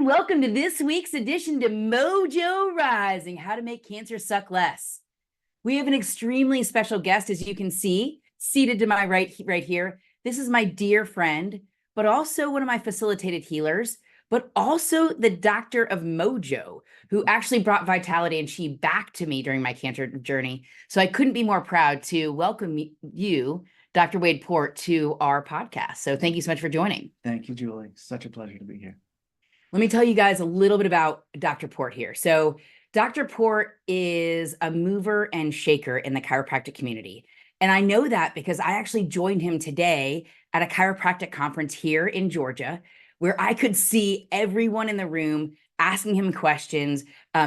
welcome to this week's edition to MOJO Rising, How to Make Cancer Suck Less. We have an extremely special guest, as you can see, seated to my right here. This is my dear friend, but also one of my facilitated healers, but also the doctor of MOJO, who actually brought vitality and chi back to me during my cancer journey. So I couldn't be more proud to welcome you, Dr. Wade Port, to our podcast. So thank you so much for joining. Thank you, Julie. Such a pleasure to be here. Let me tell you guys a little bit about Dr. Port here. So Dr. Port is a mover and shaker in the chiropractic community. And I know that because I actually joined him today at a chiropractic conference here in Georgia, where I could see everyone in the room asking him questions.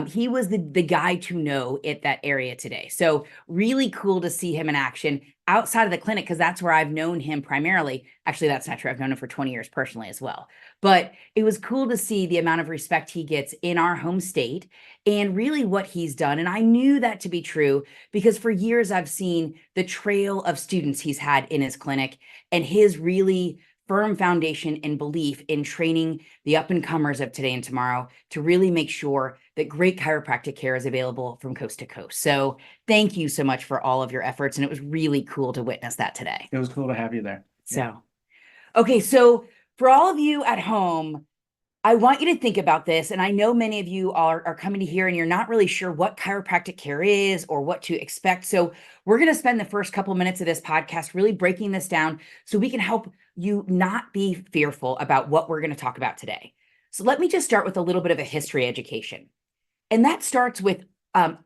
He was the guy to know at that area today. So really cool to see him in action outside of the clinic, because that's where I've known him primarily. Actually, that's not true. I've known him for 20 years personally as well. But it was cool to see the amount of respect he gets in our home state and really what he's done. And I knew that to be true because for years I've seen the trail of students he's had in his clinic and his really firm foundation and belief in training the up-and-comers of today and tomorrow to really make sure that great chiropractic care is available from coast to coast. So thank you so much for all of your efforts. And it was really cool to witness that today. It was cool to have you there. So, okay. So for all of you at home, I want you to think about this. And I know many of you are coming to here and you're not really sure what chiropractic care is or what to expect. So we're going to spend the first couple minutes of this podcast really breaking this down so we can help you not be fearful about what we're going to talk about today. So let me just start with a little bit of a history education. And that starts with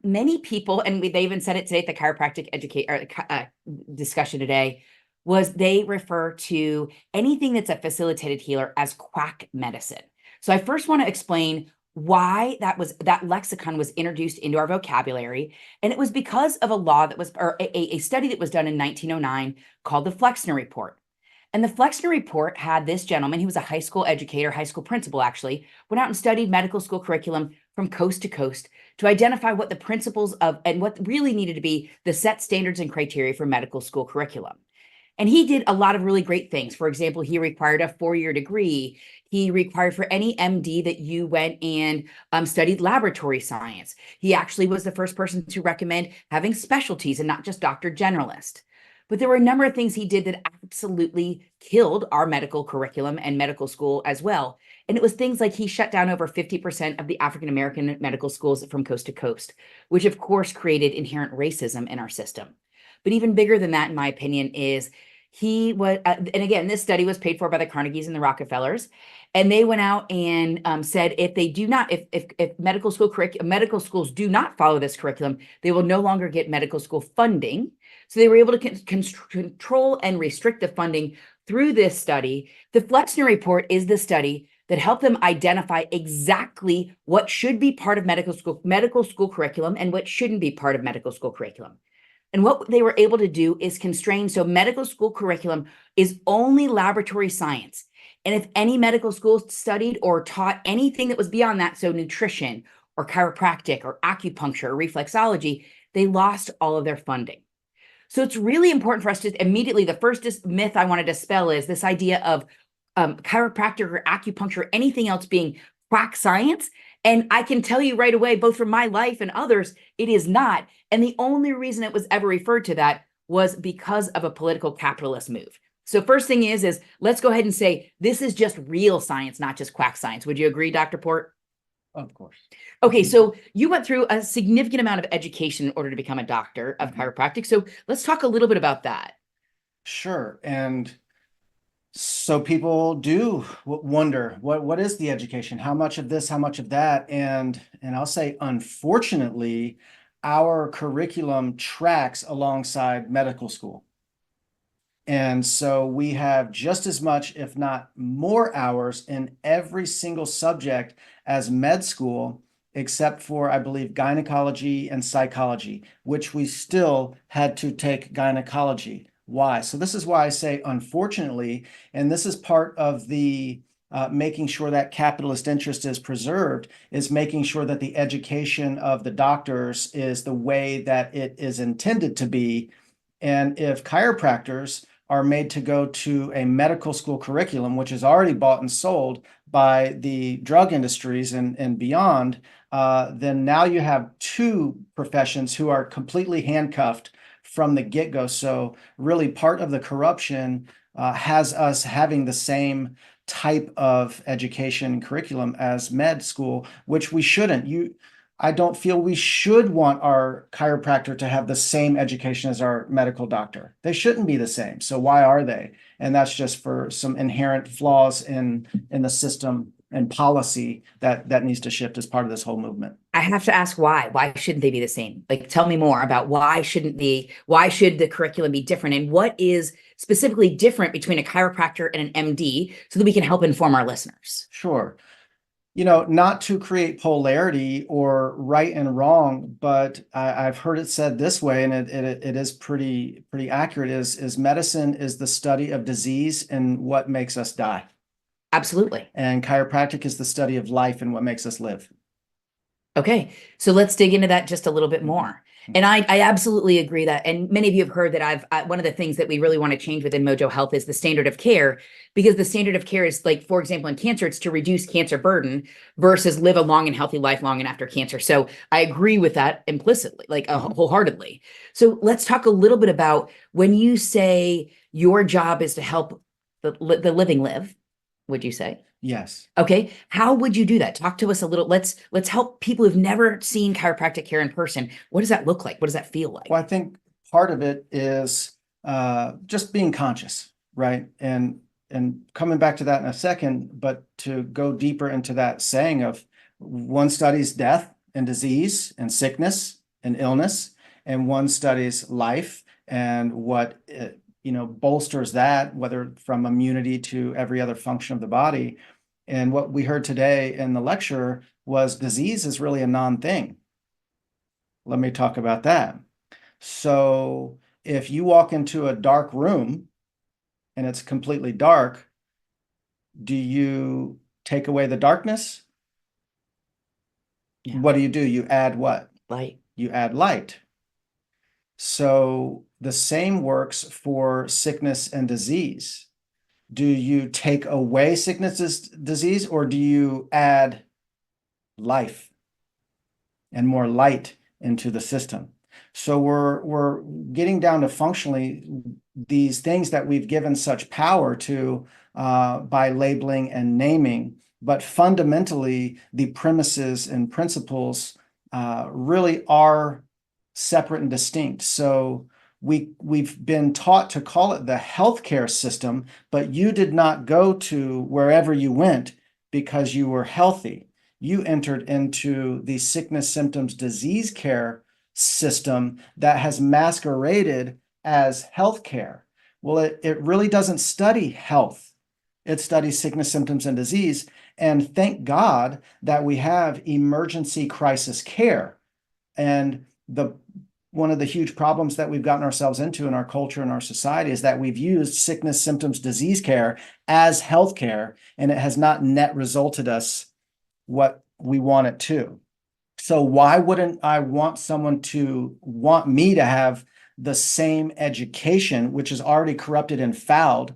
many people, and they even said it today at the chiropractic discussion today, was they refer to anything that's a facilitated healer as quack medicine. So I first want to explain why that lexicon was introduced into our vocabulary. And it was because of a law that was, or a study that was done in 1909 called the Flexner Report. And the Flexner Report had this gentleman, he was a high school educator, high school principal actually, went out and studied medical school curriculum from coast to coast to identify what the principles of, and what really needed to be the set standards and criteria for medical school curriculum. And he did a lot of really great things. For example, he required a 4-year degree. He required for any MD that you went and studied laboratory science. He actually was the first person to recommend having specialties and not just doctor generalist. But there were a number of things he did that absolutely killed our medical curriculum and medical school as well. And it was things like he shut down over 50% of the African-American medical schools from coast to coast, which of course created inherent racism in our system. But even bigger than that, in my opinion, is he was, and again, this study was paid for by the Carnegies and the Rockefellers, and they went out and said if they do not, if medical schools do not follow this curriculum, they will no longer get medical school funding. So they were able to control and restrict the funding through this study. The Flexner Report is the study that helped them identify exactly what should be part of medical school curriculum and what shouldn't be part of medical school curriculum. And what they were able to do is constrain. So medical school curriculum is only laboratory science. And if any medical school studied or taught anything that was beyond that, so nutrition or chiropractic or acupuncture or reflexology, they lost all of their funding. So it's really important for us to immediately, the first myth I want to dispel is this idea of chiropractic or acupuncture or anything else being quack science. And I can tell you right away, both from my life and others, it is not. And the only reason it was ever referred to that was because of a political capitalist move. So first thing is let's go ahead and say, this is just real science, not just quack science. Would you agree, Dr. Port? Of course. Okay, so you went through a significant amount of education in order to become a doctor of chiropractic. So let's talk a little bit about that. Sure. And so people do wonder, what is the education? How much of this, how much of that? And I'll say, unfortunately, our curriculum tracks alongside medical school. And so we have just as much, if not more hours in every single subject as med school, except for, I believe, gynecology and psychology, which we still had to take gynecology. Why? So this is why I say, unfortunately, and this is part of the making sure that capitalist interest is preserved, is making sure that the education of the doctors is the way that it is intended to be. And if chiropractors are made to go to a medical school curriculum, which is already bought and sold by the drug industries and beyond, then now you have two professions who are completely handcuffed from the get-go. So really part of the corruption has us having the same type of education curriculum as med school, which we shouldn't. I don't feel we should want our chiropractor to have the same education as our medical doctor. They shouldn't be the same. So why are they? And that's just for some inherent flaws in the system and policy that needs to shift as part of this whole movement. I have to ask why. Why shouldn't they be the same? Like, tell me more about why should the curriculum be different? And what is specifically different between a chiropractor and an MD so that we can help inform our listeners? Sure. Not to create polarity or right and wrong, but I've heard it said this way, and it is pretty accurate, is medicine is the study of disease and what makes us die. Absolutely. And chiropractic is the study of life and what makes us live. Okay, so let's dig into that just a little bit more. And I absolutely agree that, and many of you have heard that one of the things that we really want to change within Mojo Health is the standard of care, because the standard of care is, like, for example, in cancer, it's to reduce cancer burden versus live a long and healthy life long and after cancer. So I agree with that implicitly, like wholeheartedly. So let's talk a little bit about when you say your job is to help the living live, would you say? Yes. Okay. How would you do that? Talk to us a little. Let's help people who've never seen chiropractic care in person. What does that look like? What does that feel like? Well, I think part of it is just being conscious, right? And coming back to that in a second, but to go deeper into that saying of one studies death and disease and sickness and illness, and one studies life and what bolsters that, whether from immunity to every other function of the body. And what we heard today in the lecture was disease is really a non-thing. Let me talk about that. So if you walk into a dark room and it's completely dark, do you take away the darkness? Yeah. What do? You add what? Light. You add light. So the same works for sickness and disease. Do you take away sickness, disease, or do you add life and more light into the system? So we're getting down to functionally these things that we've given such power to by labeling and naming, but fundamentally the premises and principles really are separate and distinct. So we've been taught to call it the healthcare system, but you did not go to wherever you went because you were healthy. You entered into the sickness, symptoms, disease care system that has masqueraded as healthcare. Well, it really doesn't study health. It studies sickness, symptoms, and disease. And thank God that we have emergency crisis care. And one of the huge problems that we've gotten ourselves into in our culture and our society is that we've used sickness, symptoms, disease care as healthcare, and it has not net resulted us what we want it to. So why wouldn't I want someone to want me to have the same education, which is already corrupted and fouled,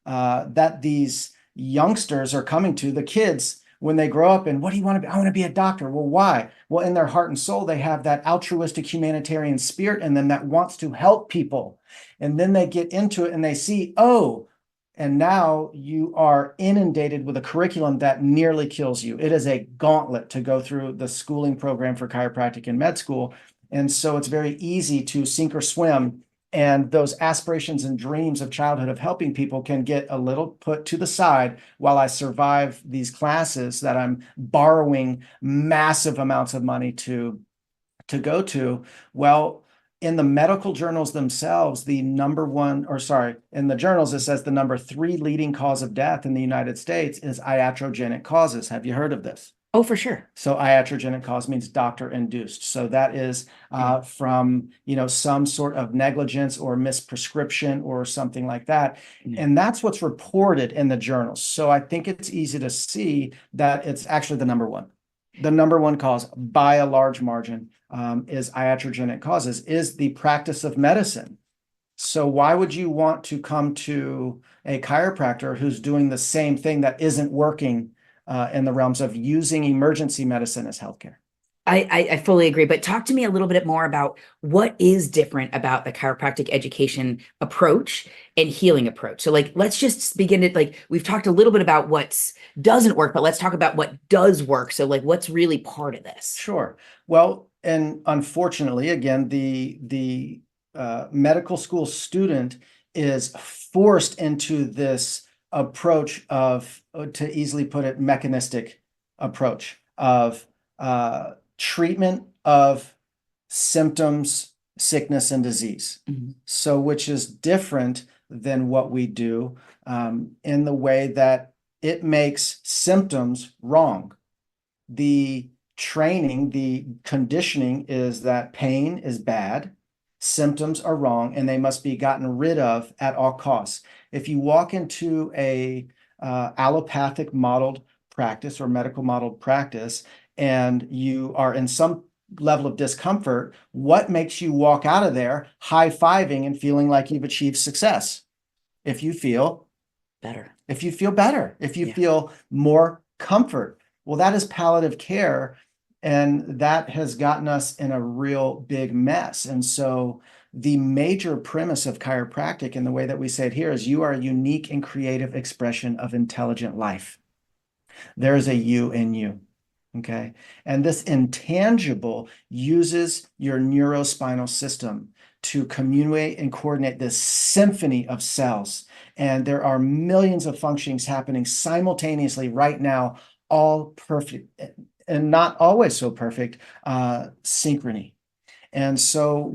that these youngsters are coming to, the kids, when they grow up, and what do you want to be? I want to be a doctor. Well, why? Well, in their heart and soul, they have that altruistic humanitarian spirit in them that wants to help people. And then they get into it and they see, oh, and now you are inundated with a curriculum that nearly kills you. It is a gauntlet to go through the schooling program for chiropractic in med school. And so it's very easy to sink or swim. And those aspirations and dreams of childhood of helping people can get a little put to the side while I survive these classes that I'm borrowing massive amounts of money to go to. Well, in the medical journals themselves, in the journals, it says the number 3 leading cause of death in the United States is iatrogenic causes. Have you heard of this? Oh, for sure. So iatrogenic cause means doctor induced. So that is from some sort of negligence or misprescription or something like that. And that's what's reported in the journals. So I think it's easy to see that it's actually the number one. The number one cause by a large margin is iatrogenic causes, is the practice of medicine. So why would you want to come to a chiropractor who's doing the same thing that isn't working in the realms of using emergency medicine as healthcare? I fully agree, but talk to me a little bit more about what is different about the chiropractic education approach and healing approach. So like, let's just begin to like, we've talked a little bit about what's doesn't work, but let's talk about what does work. So like, what's really part of this? Sure. Well, and unfortunately, again, the medical school student is forced into this approach of, to easily put it, mechanistic approach of treatment of symptoms, sickness, and disease. Mhm. So, which is different than what we do in the way that it makes symptoms wrong. The training, the conditioning is that pain is bad, symptoms are wrong, and they must be gotten rid of at all costs. If you walk into a allopathic modeled practice or medical modeled practice, and you are in some level of discomfort, what makes you walk out of there high-fiving and feeling like you've achieved success? If you feel Better. If you feel better, if you Yeah. feel more comfort. Well, that is palliative care, and that has gotten us in a real big mess. And so the major premise of chiropractic and the way that we say it here is you are a unique and creative expression of intelligent life. There is a you in you. Okay. And this intangible uses your neurospinal system to communicate and coordinate this symphony of cells. And there are millions of functionings happening simultaneously right now, all perfect and not always so perfect, synchrony. And so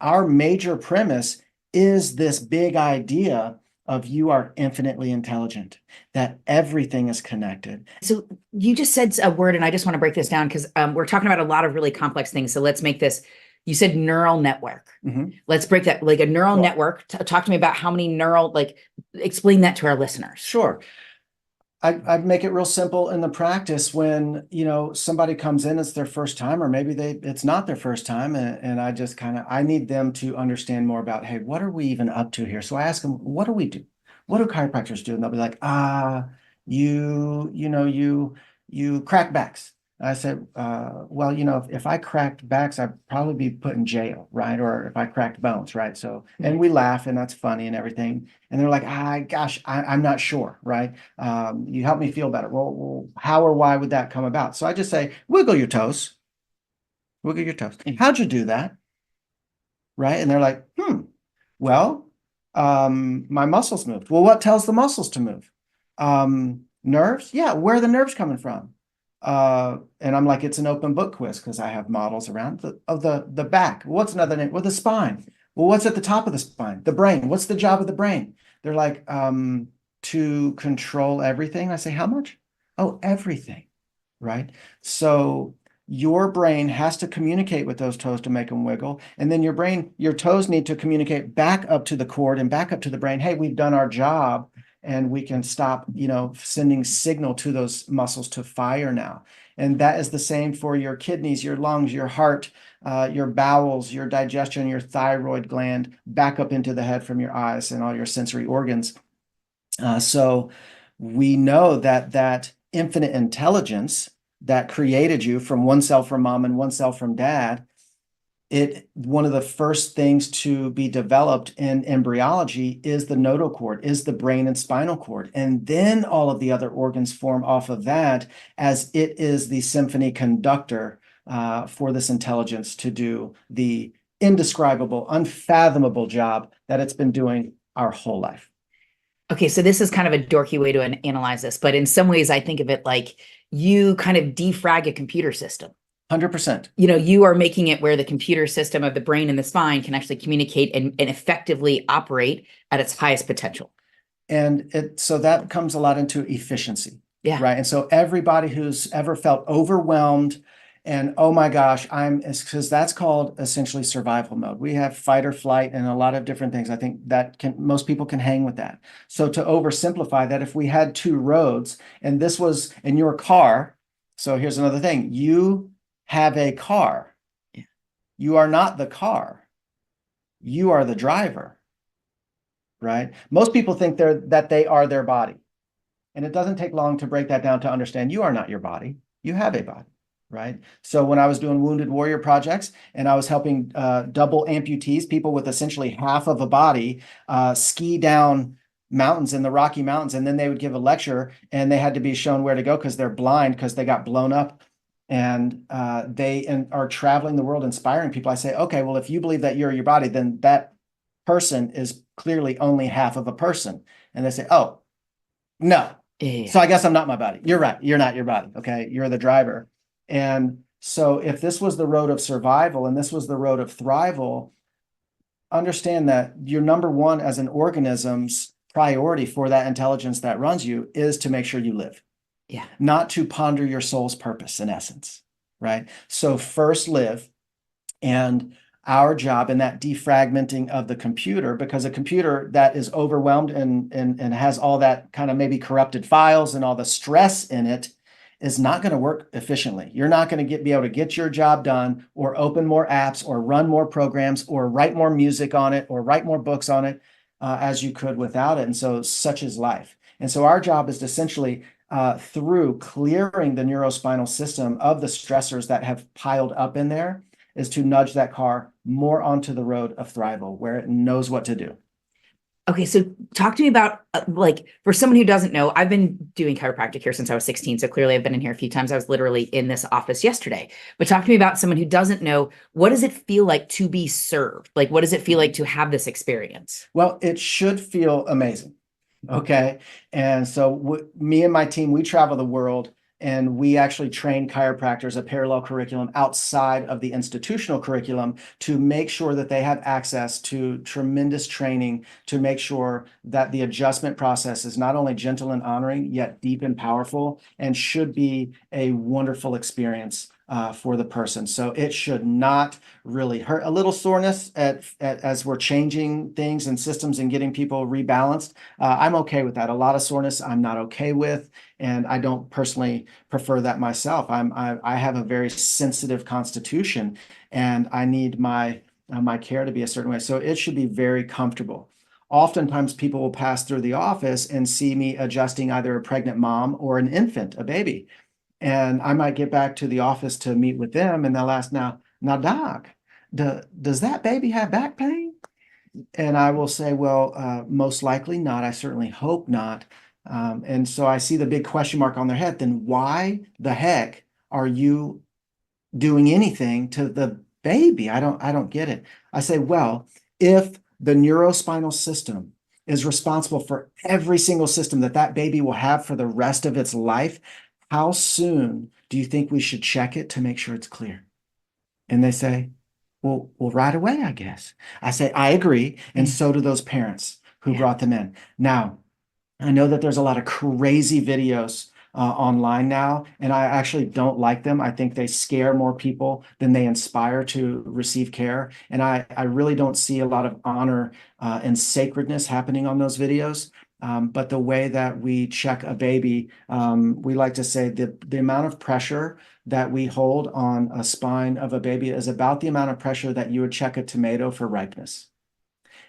our major premise is this big idea of you are infinitely intelligent, that everything is connected. So you just said a word, and I just want to break this down because we're talking about a lot of really complex things. So let's make this. You said neural network. Mhm. Let's break that like a neural Well- network. Talk to me about how many neural, like, explain that to our listeners. Sure. I'd make it real simple in the practice when, somebody comes in, it's their first time, or maybe it's not their first time. And I just I need them to understand more about, hey, what are we even up to here? So I ask them, what do we do? What do chiropractors do? And they'll be like, you crack backs. I said, well, if I cracked backs, I'd probably be put in jail, right? Or if I cracked bones, right? So, and we laugh and that's funny and everything. And they're like, gosh, I'm not sure, right? You help me feel better. Well, how or why would that come about? So I just say, wiggle your toes. Wiggle your toes. How'd you do that? Right? And they're like, well, my muscles moved. Well, what tells the muscles to move? Nerves? Yeah, where are the nerves coming from? And I'm like, it's an open book quiz because I have models around the back. What's another name? Well, the spine. Well, what's at the top of the spine? The brain. What's the job of the brain? They're like, to control everything. I say, how much? Oh, everything. Right. So your brain has to communicate with those toes to make them wiggle. And then your toes need to communicate back up to the cord and back up to the brain. Hey, we've done our job and we can stop, sending signal to those muscles to fire now. And that is the same for your kidneys, your lungs, your heart, your bowels, your digestion, your thyroid gland, back up into the head from your eyes and all your sensory organs. So we know that infinite intelligence that created you from one cell from mom and one cell from dad, one of the first things to be developed in embryology is the nodal cord, is the brain and spinal cord. And then all of the other organs form off of that, as it is the symphony conductor for this intelligence to do the indescribable, unfathomable job that it's been doing our whole life. Okay, so this is kind of a dorky way to analyze this, but in some ways I think of it like you kind of defrag a computer system. 100%. You are making it where the computer system of the brain and the spine can actually communicate and effectively operate at its highest potential. And so that comes a lot into efficiency. Yeah. Right. And so everybody who's ever felt overwhelmed and, oh my gosh, because that's called essentially survival mode. We have fight or flight and a lot of different things. I think most people can hang with that. So to oversimplify that, if we had two roads and this was in your car, so here's another thing. You have a car. Yeah. You are not the car. You are the driver, right? Most people think that they are their body. And it doesn't take long to break that down to understand you are not your body. You have a body, right? So when I was doing Wounded Warrior projects and I was helping double amputees, people with essentially half of a body, ski down mountains in the Rocky Mountains, and then they would give a lecture and they had to be shown where to go because they're blind because they got blown up. And they are traveling the world inspiring people. I say, okay, well, if you believe that you're your body, then that person is clearly only half of a person. And they say, oh, no. Yeah. So I guess I'm not my body. You're right. You're not your body. Okay. You're the driver. And so if this was the road of survival and this was the road of thrival, understand that your number one as an organism's priority for that intelligence that runs you is to make sure you live. Yeah. Not to ponder your soul's purpose in essence. Right. So first live. And our job in that defragmenting of the computer, because a computer that is overwhelmed and has all that kind of maybe corrupted files and all the stress in it is not going to work efficiently. You're not going to be able to get your job done or open more apps or run more programs or write more music on it or write more books on it as you could without it. And so such is life. And so our job is to essentially through clearing the neurospinal system of the stressors that have piled up in there is to nudge that car more onto the road of thrival where it knows what to do. Okay, so talk to me about like for someone who doesn't know, I've been doing chiropractic here since I was 16. So clearly I've been in here a few times. I was literally in this office yesterday. But talk to me about someone who doesn't know, what does it feel like to be served? Like, what does it feel like to have this experience? Well, it should feel amazing. Okay. And so me and my team, we travel the world and we actually train chiropractors a parallel curriculum outside of the institutional curriculum to make sure that they have access to tremendous training to make sure that the adjustment process is not only gentle and honoring, yet deep and powerful, and should be a wonderful experience for the person. So it should not really hurt. A little soreness as we're changing things and systems and getting people rebalanced. I'm okay with that. A lot of soreness I'm not okay with, and I don't personally prefer that myself. I have a very sensitive constitution, and I need my care to be a certain way. So it should be very comfortable. Oftentimes people will pass through the office and see me adjusting either a pregnant mom or an infant, a baby. And I might get back to the office to meet with them, and they'll ask, now, doc, does that baby have back pain? And I will say, well, most likely not. I certainly hope not. And so I see the big question mark on their head. Then why the heck are you doing anything to the baby? I don't get it. I say, well, if the neurospinal system is responsible for every single system that baby will have for the rest of its life, how soon do you think we should check it to make sure it's clear? And they say, well, right away, I guess. I say, I agree. And so do those parents who brought them in. Now, I know that there's a lot of crazy videos online now, and I actually don't like them. I think they scare more people than they inspire to receive care. And I really don't see a lot of honor and sacredness happening on those videos. But the way that we check a baby, we like to say the amount of pressure that we hold on a spine of a baby is about the amount of pressure that you would check a tomato for ripeness.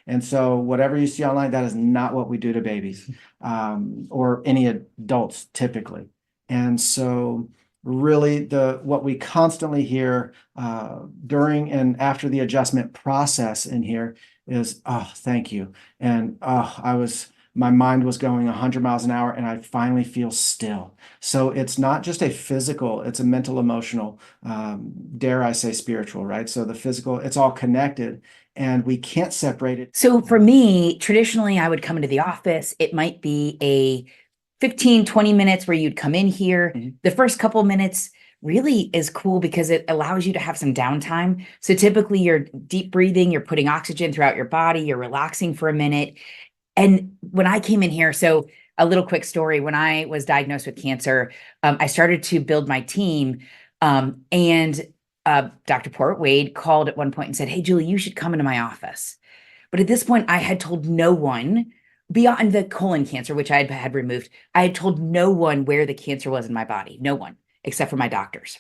And so whatever you see online, that is not what we do to babies or any adults typically. And so really what we constantly hear during and after the adjustment process in here is, oh, thank you. And my mind was going 100 miles an hour and I finally feel still. So it's not just a physical, it's a mental, emotional, dare I say spiritual, right? So the physical, it's all connected and we can't separate it. So for me, traditionally, I would come into the office. It might be a 15, 20 minutes where you'd come in here. Mm-hmm. The first couple minutes really is cool because it allows you to have some downtime. So typically you're deep breathing, you're putting oxygen throughout your body, you're relaxing for a minute. And when I came in here, so a little quick story, when I was diagnosed with cancer, I started to build my team and Dr. Port Wade called at one point and said, hey, Julie, you should come into my office. But at this point, I had told no one beyond the colon cancer, which I had removed. I had told no one where the cancer was in my body, no one, except for my doctors.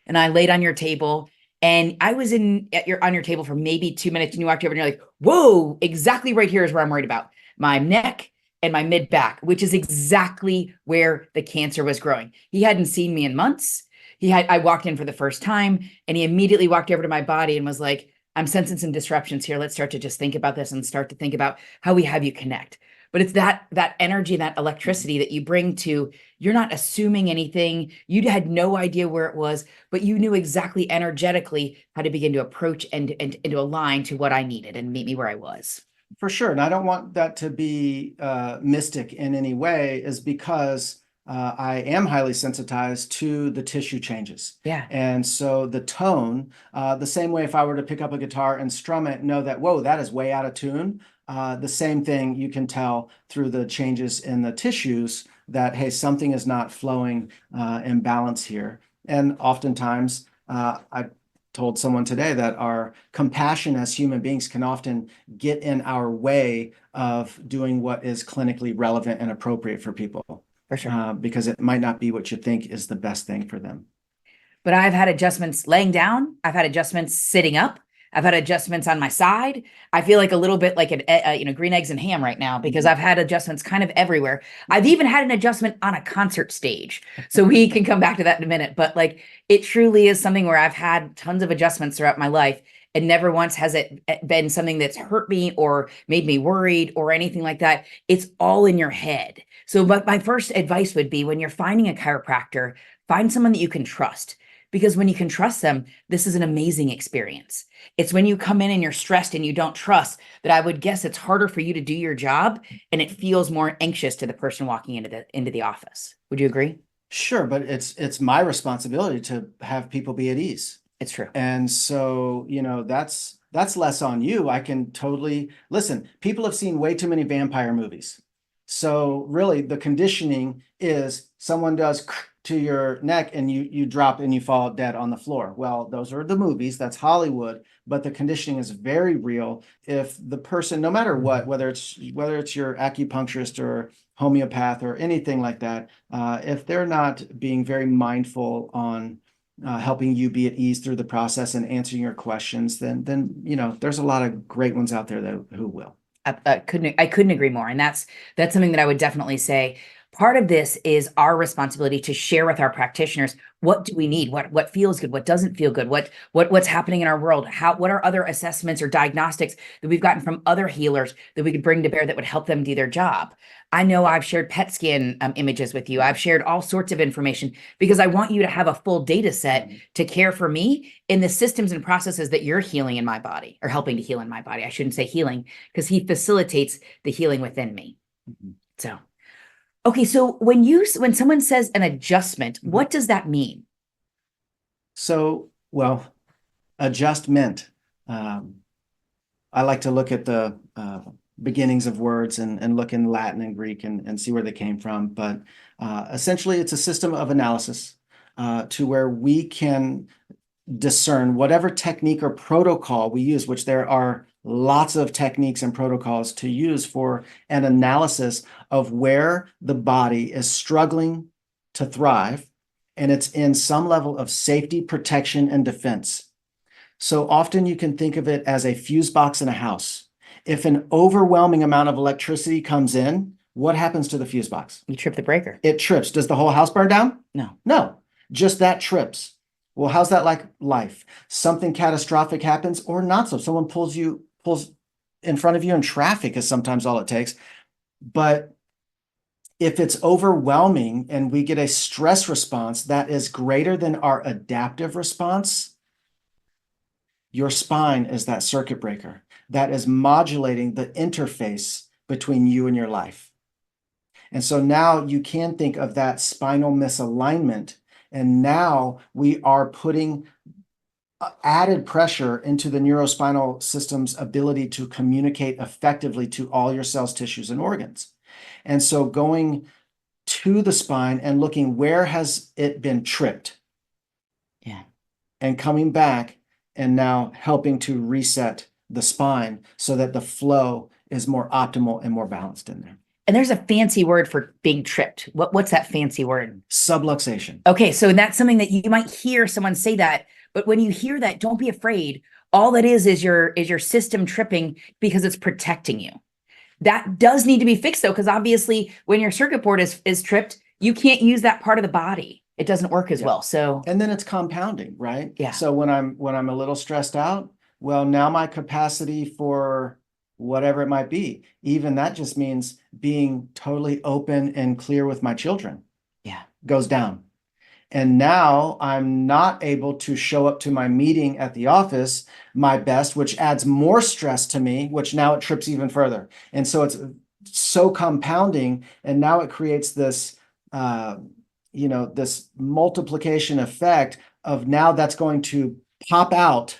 And I laid on your table And I was on your table for maybe 2 minutes, and you walked over and you're like, whoa, exactly right here is where I'm worried about. My neck and my mid back, which is exactly where the cancer was growing. He hadn't seen me in months. I walked in for the first time, and he immediately walked over to my body and was like, I'm sensing some disruptions here. Let's start to just think about this and start to think about how we have you connect. But it's that energy, that electricity that you bring to, you're not assuming anything. You had no idea where it was, but you knew exactly energetically how to begin to approach and to align to what I needed and meet me where I was. For sure. And I don't want that to be mystic in any way, is because I am highly sensitized to the tissue changes. Yeah. And so the tone, the same way if I were to pick up a guitar and strum it, know that, whoa, that is way out of tune. The same thing you can tell through the changes in the tissues that, hey, something is not flowing in balance here. And oftentimes, I told someone today that our compassion as human beings can often get in our way of doing what is clinically relevant and appropriate for people. For sure. Because it might not be what you think is the best thing for them. But I've had adjustments laying down. I've had adjustments sitting up. I've had adjustments on my side. I feel like a little bit like green eggs and ham right now, because I've had adjustments kind of everywhere. I've even had an adjustment on a concert stage. So we can come back to that in a minute. But like, it truly is something where I've had tons of adjustments throughout my life, and never once has it been something that's hurt me or made me worried or anything like that. It's all in your head. So, but my first advice would be, when you're finding a chiropractor, find someone that you can trust. Because when you can trust them, this is an amazing experience. It's when you come in and you're stressed and you don't trust, that I would guess it's harder for you to do your job, and it feels more anxious to the person walking into the office. Would you agree? Sure, but it's my responsibility to have people be at ease. It's true. And so, that's less on you. I can totally listen. People have seen way too many vampire movies. So really the conditioning is someone does to your neck and you drop and you fall dead on the floor. Well, those are the movies, that's Hollywood, but the conditioning is very real. If the person, no matter what, whether it's your acupuncturist or homeopath or anything like that, if they're not being very mindful on helping you be at ease through the process and answering your questions, then there's a lot of great ones out there who will. I couldn't agree more. And that's something that I would definitely say. Part of this is our responsibility to share with our practitioners, what do we need, what feels good, what doesn't feel good, what's happening in our world, what are other assessments or diagnostics that we've gotten from other healers that we could bring to bear that would help them do their job. I know I've shared PET scan images with you. I've shared all sorts of information, because I want you to have a full data set to care for me in the systems and processes that you're healing in my body, or helping to heal in my body. I shouldn't say healing, because he facilitates the healing within me. Mhm. So, okay. So when someone says an adjustment, what does that mean? So, well, adjustment. I like to look at the beginnings of words and look in Latin and Greek and see where they came from. But essentially, it's a system of analysis to where we can discern whatever technique or protocol we use, which there are lots of techniques and protocols to use for an analysis of where the body is struggling to thrive, and it's in some level of safety, protection, and defense. So often you can think of it as a fuse box in a house. If an overwhelming amount of electricity comes in, what happens to the fuse box? You trip the breaker. It trips. Does the whole house burn down? No. No, just that trips. Well, how's that like life? Something catastrophic happens, or not so. Someone pulls in front of you in traffic is sometimes all it takes. But if it's overwhelming and we get a stress response that is greater than our adaptive response, your spine is that circuit breaker that is modulating the interface between you and your life. And so now you can think of that spinal misalignment. And now we are putting added pressure into the neurospinal system's ability to communicate effectively to all your cells, tissues, and organs. And so going to the spine and looking, where has it been tripped? Yeah. And coming back and now helping to reset the spine so that the flow is more optimal and more balanced in there. And there's a fancy word for being tripped. What's that fancy word? Subluxation. Okay, so that's something that you might hear someone say that, But when you hear that, don't be afraid. All that is your system tripping because it's protecting you. That does need to be fixed though, because obviously when your circuit board is tripped, you can't use that part of the body. It doesn't work as well. So and then it's compounding, right? Yeah. So when I'm a little stressed out, well, now my capacity for whatever it might be, even that just means being totally open and clear with my children, goes down. And now I'm not able to show up to my meeting at the office my best, which adds more stress to me, which now it trips even further. And so it's so compounding. And now it creates this, this multiplication effect of now that's going to pop out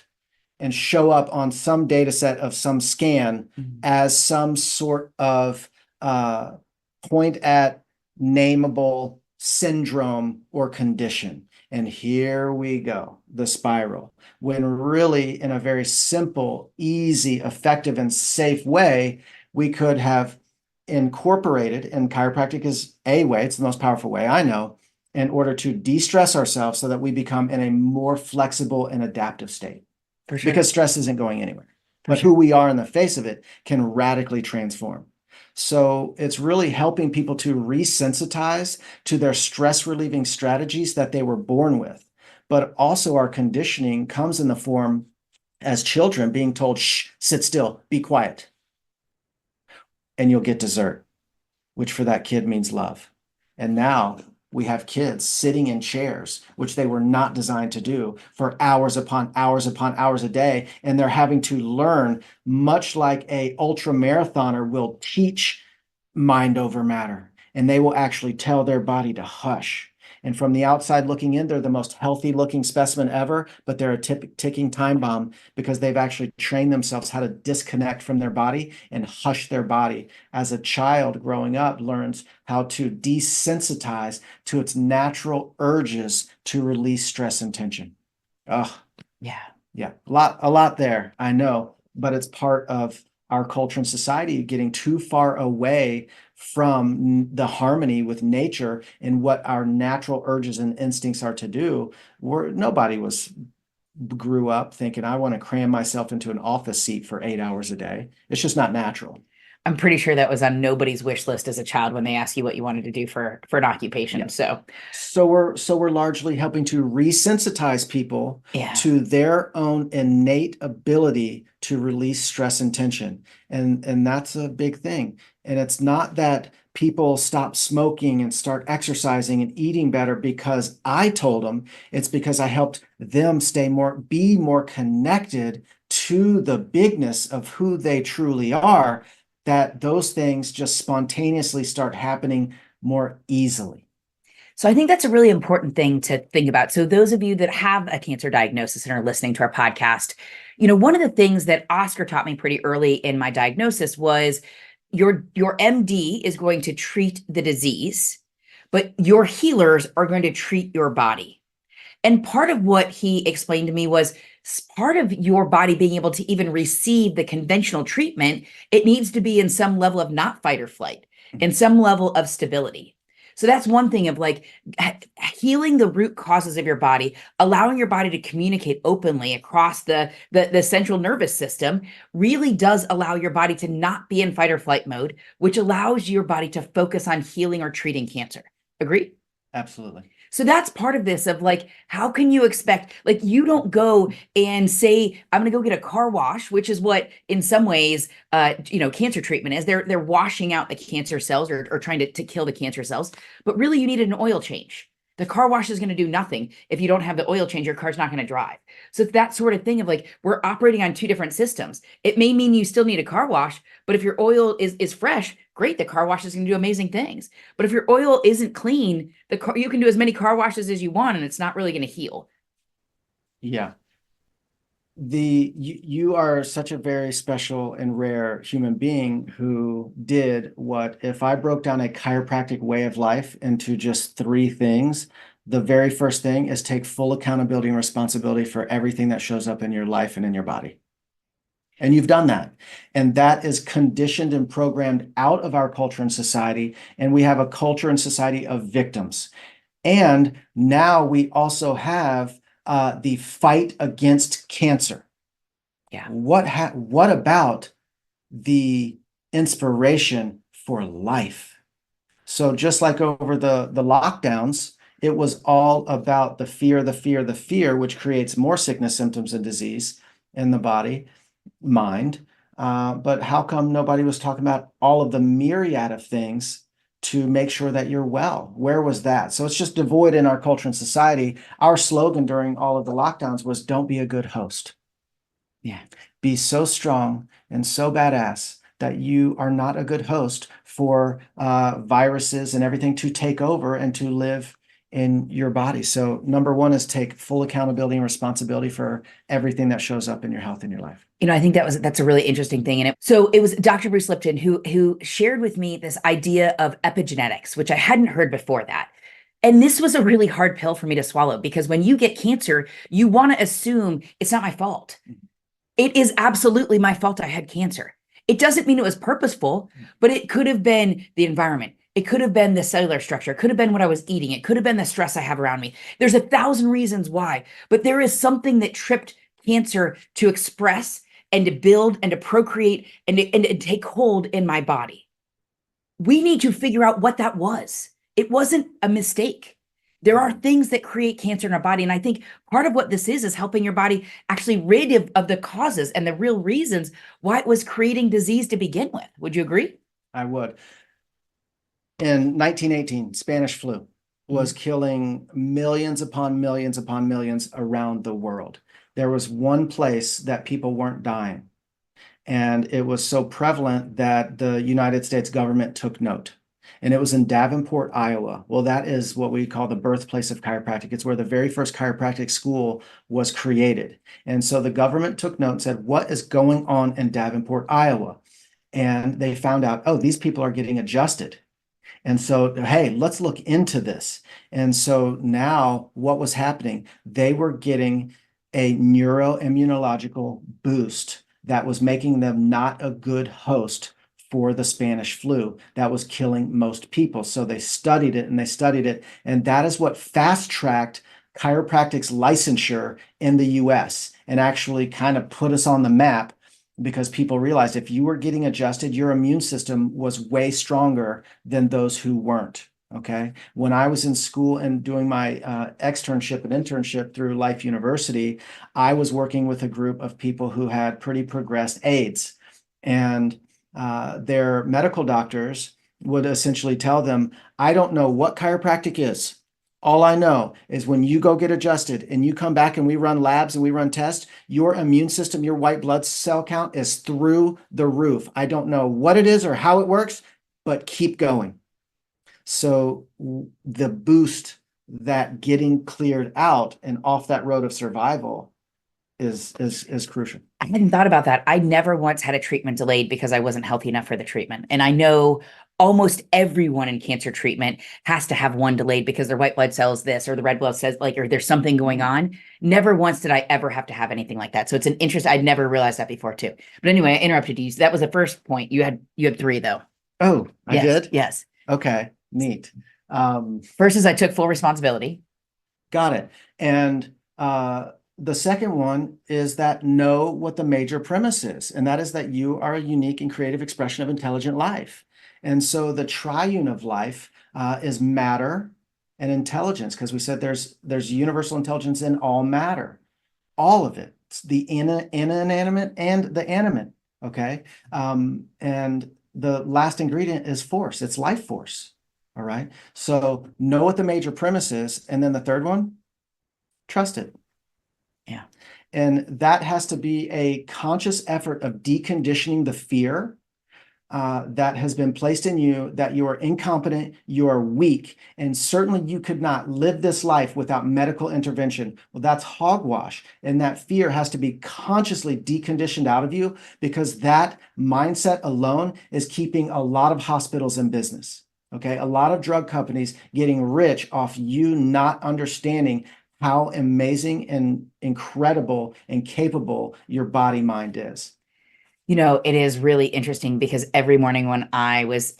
and show up on some data set of some scan as some sort of point at nameable syndrome or condition. And here we go, the spiral, when really in a very simple, easy, effective, and safe way, we could have incorporated, and chiropractic is a way, it's the most powerful way I know, in order to de-stress ourselves so that we become in a more flexible and adaptive state. For sure. Because stress isn't going anywhere. But who we are in the face of it can radically transform. So it's really helping people to resensitize to their stress relieving strategies that they were born with. But also our conditioning comes in the form as children being told, shh, sit still, be quiet. And you'll get dessert, which for that kid means love. And now we have kids sitting in chairs, which they were not designed to do, for hours upon hours upon hours a day. And they're having to learn, much like a ultra marathoner will teach mind over matter. And they will actually tell their body to hush. And from the outside looking in, they're the most healthy looking specimen ever, but they're a ticking time bomb because they've actually trained themselves how to disconnect from their body and hush their body. As a child growing up learns how to desensitize to its natural urges to release stress and tension. Oh, yeah. A lot there, I know, but it's part of our culture and society getting too far away from the harmony with nature and what our natural urges and instincts are to do. Nobody grew up thinking, I want to cram myself into an office seat for 8 hours a day. It's just not natural. I'm pretty sure that was on nobody's wish list as a child when they asked you what you wanted to do for an occupation. So we're largely helping to resensitize people to their own innate ability to release stress and tension. And that's a big thing. And it's not that people stop smoking and start exercising and eating better because I told them. It's because I helped them be more connected to the bigness of who they truly are, that those things just spontaneously start happening more easily. So I think that's a really important thing to think about. So those of you that have a cancer diagnosis and are listening to our podcast, one of the things that Oscar taught me pretty early in my diagnosis was your MD is going to treat the disease, but your healers are going to treat your body. And part of what he explained to me was part of your body being able to even receive the conventional treatment, it needs to be in some level of not fight or flight, in some level of stability. So that's one thing of like healing the root causes of your body, allowing your body to communicate openly across the central nervous system really does allow your body to not be in fight or flight mode, which allows your body to focus on healing or treating cancer. Agree? Absolutely. So that's part of this of like, how can you expect, like, you don't go and say, I'm going to go get a car wash, which is what in some ways, cancer treatment is. They're washing out the cancer cells or trying to kill the cancer cells, but really you need an oil change. The car wash is going to do nothing. If you don't have the oil change, your car's not going to drive. So it's that sort of thing of like, we're operating on two different systems. It may mean you still need a car wash, but if your oil is fresh, great, the car wash is going to do amazing things. But if your oil isn't clean, you can do as many car washes as you want, and it's not really going to heal. Yeah. You are such a very special and rare human being who did what, if I broke down a chiropractic way of life into just 3 things, the very first thing is take full accountability and responsibility for everything that shows up in your life and in your body. And you've done that. And that is conditioned and programmed out of our culture and society. And we have a culture and society of victims. And now we also have the fight against cancer. Yeah. What about the inspiration for life? So just like over the lockdowns, it was all about the fear, the fear, the fear, which creates more sickness, symptoms, and disease in the body, mind. But how come nobody was talking about all of the myriad of things to make sure that you're well? Where was that? So it's just devoid in our culture and society. Our slogan during all of the lockdowns was, don't be a good host. Yeah. Be so strong and so badass that you are not a good host for viruses and everything to take over and to live in your body. So number one is take full accountability and responsibility for everything that shows up in your health in your life. I think that's a really interesting thing. And it was Dr. Bruce Lipton who shared with me this idea of epigenetics, which I hadn't heard before that. And this was a really hard pill for me to swallow, because when you get cancer, you want to assume it's not my fault. It is absolutely my fault I had cancer. It doesn't mean it was purposeful, but it could have been the environment. It could have been the cellular structure. It could have been what I was eating. It could have been the stress I have around me. There's 1,000 reasons why, but there is something that tripped cancer to express and to build and to procreate and to take hold in my body. We need to figure out what that was. It wasn't a mistake. There are things that create cancer in our body. And I think part of what this is helping your body actually rid of the causes and the real reasons why it was creating disease to begin with. Would you agree? I would. In 1918, Spanish flu was killing millions upon millions upon millions around the world. There was one place that people weren't dying, and it was so prevalent that the United States government took note. And it was in Davenport, Iowa. Well, that is what we call the birthplace of chiropractic. It's where the very first chiropractic school was created. And so the government took note and said, what is going on in Davenport, Iowa? And they found out, oh, these people are getting adjusted. And so, hey, let's look into this. And so now what was happening? They were getting a neuroimmunological boost that was making them not a good host for the Spanish flu that was killing most people. So they studied it and they studied it. And that is what fast-tracked chiropractic's licensure in the US and actually kind of put us on the map, because people realized if you were getting adjusted, your immune system was way stronger than those who weren't. Okay. When I was in school and doing my externship and internship through Life University, I was working with a group of people who had pretty progressed AIDS, and their medical doctors would essentially tell them, I don't know what chiropractic is. All I know is when you go get adjusted and you come back and we run labs and we run tests, your immune system, your white blood cell count is through the roof. I don't know what it is or how it works, but keep going. So the boost that getting cleared out and off that road of survival is crucial. I hadn't thought about that. I never once had a treatment delayed because I wasn't healthy enough for the treatment. And I know almost everyone in cancer treatment has to have one delayed because their white blood cells this, or the red blood cells or there's something going on. Never once did I ever have to have anything like that. So it's an interest. I'd never realized that before too. But anyway, I interrupted you. So that was the first point. You had 3 though. Oh, I did? Yes. Okay, neat. First is I took full responsibility. Got it. And the second one is that know what the major premise is, and that is that you are a unique and creative expression of intelligent life. And so the triune of life is matter and intelligence, because we said there's universal intelligence in all matter, all of it. It's the inanimate and the animate, okay? And the last ingredient is force. It's life force, all right? So know what the major premise is, and then the third one, trust it. Yeah. And that has to be a conscious effort of deconditioning the fear that has been placed in you, that you are incompetent, you are weak, and certainly you could not live this life without medical intervention. Well, that's hogwash. And that fear has to be consciously deconditioned out of you, because that mindset alone is keeping a lot of hospitals in business. Okay. A lot of drug companies getting rich off you not understanding how amazing and incredible and capable your body mind is. It is really interesting because every morning when I was